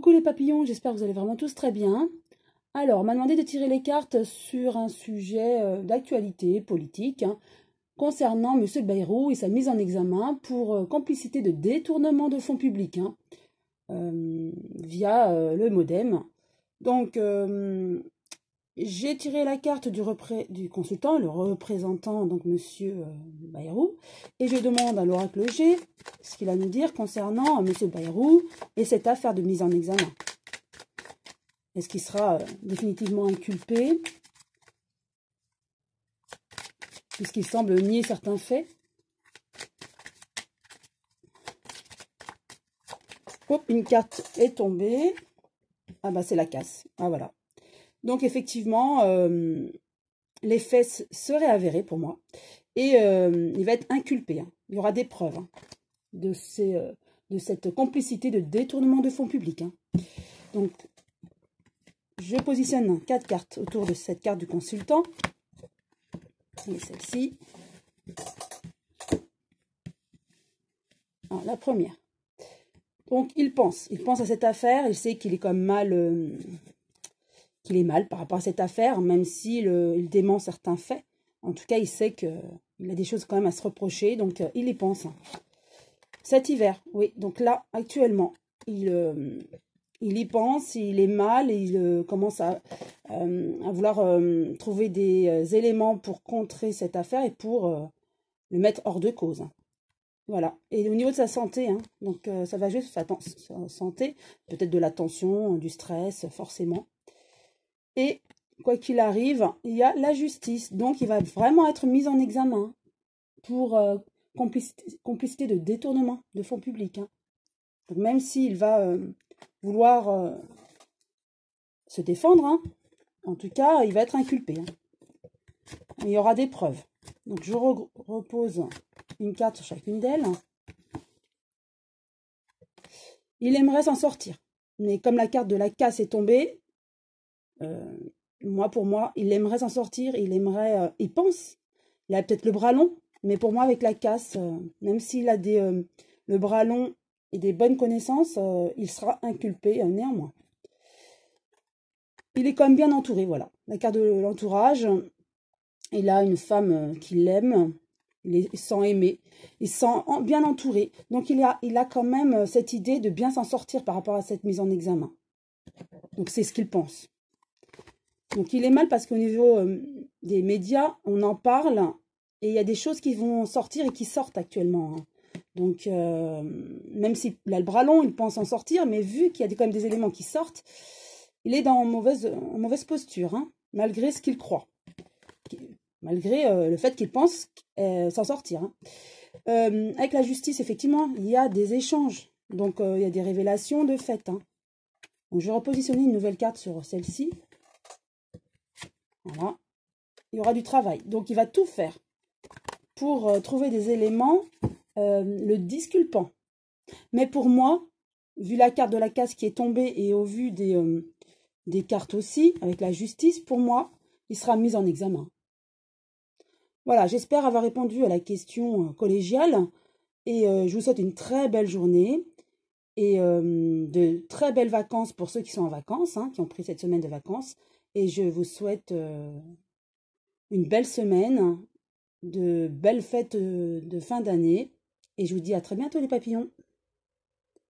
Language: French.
Coucou les papillons, j'espère que vous allez vraiment tous très bien. Alors, on m'a demandé de tirer les cartes sur un sujet d'actualité politique concernant M. Bayrou et sa mise en examen pour complicité de détournement de fonds publics via le MODEM. Donc, j'ai tiré la carte du consultant, le représentant, donc M. Bayrou, et je demande à l'oracle G ce qu'il a à nous dire concernant M. Bayrou et cette affaire de mise en examen. Est-ce qu'il sera définitivement inculpé, puisqu'il semble nier certains faits? Hop, une carte est tombée. Ah bah c'est la casse. Ah voilà. Donc effectivement, les faits seraient avérés pour moi. Et il va être inculpé. Il y aura des preuves de cette complicité de détournement de fonds publics. Donc, je positionne 4 cartes autour de cette carte du consultant. Et celle-ci. La première. Donc, il pense à cette affaire. Il sait qu'il est comme mal... qu'il est mal par rapport à cette affaire, même s'il il dément certains faits. En tout cas, il sait qu'il a des choses quand même à se reprocher, donc il y pense. Cet hiver, oui, donc là, actuellement, il y pense, il est mal, et il commence à vouloir trouver des éléments pour contrer cette affaire et pour le mettre hors de cause. Voilà. Et au niveau de sa santé, donc ça va juste sa santé, peut-être de la tension, du stress, forcément. Et quoi qu'il arrive, il y a la justice. Donc, il va vraiment être mis en examen pour complicité de détournement de fonds publics. Donc, même s'il va vouloir se défendre, en tout cas, il va être inculpé. Il y aura des preuves. Donc, je repose une carte sur chacune d'elles. Il aimerait s'en sortir. Mais comme la carte de la casse est tombée, pour moi, il aimerait s'en sortir, il pense, il a peut-être le bras long, mais pour moi, avec la casse, même s'il a le bras long et des bonnes connaissances, il sera inculpé néanmoins. Il est quand même bien entouré, voilà. La carte de l'entourage, il a une femme qui l'aime, il se sent aimé, il se sent bien entouré. Donc, il a quand même cette idée de bien s'en sortir par rapport à cette mise en examen. Donc, c'est ce qu'il pense. Donc, il est mal parce qu'au niveau des médias, on en parle et il y a des choses qui vont sortir et qui sortent actuellement. Donc, même s'il a le bras long, il pense en sortir, mais vu qu'il y a quand même des éléments qui sortent, il est en mauvaise posture, malgré ce qu'il croit. Malgré le fait qu'il pense s'en sortir. Avec la justice, effectivement, il y a des échanges. Donc, il y a des révélations de faits. Donc, je vais repositionner une nouvelle carte sur celle-ci. Voilà. Il y aura du travail. Donc, il va tout faire pour trouver des éléments le disculpant. Mais pour moi, vu la carte de la casse qui est tombée et au vu des cartes aussi, avec la justice, pour moi, il sera mis en examen. Voilà, j'espère avoir répondu à la question collégiale. Et je vous souhaite une très belle journée et de très belles vacances pour ceux qui sont en vacances, qui ont pris cette semaine de vacances. Et je vous souhaite une belle semaine, de belles fêtes de fin d'année. Et je vous dis à très bientôt les papillons.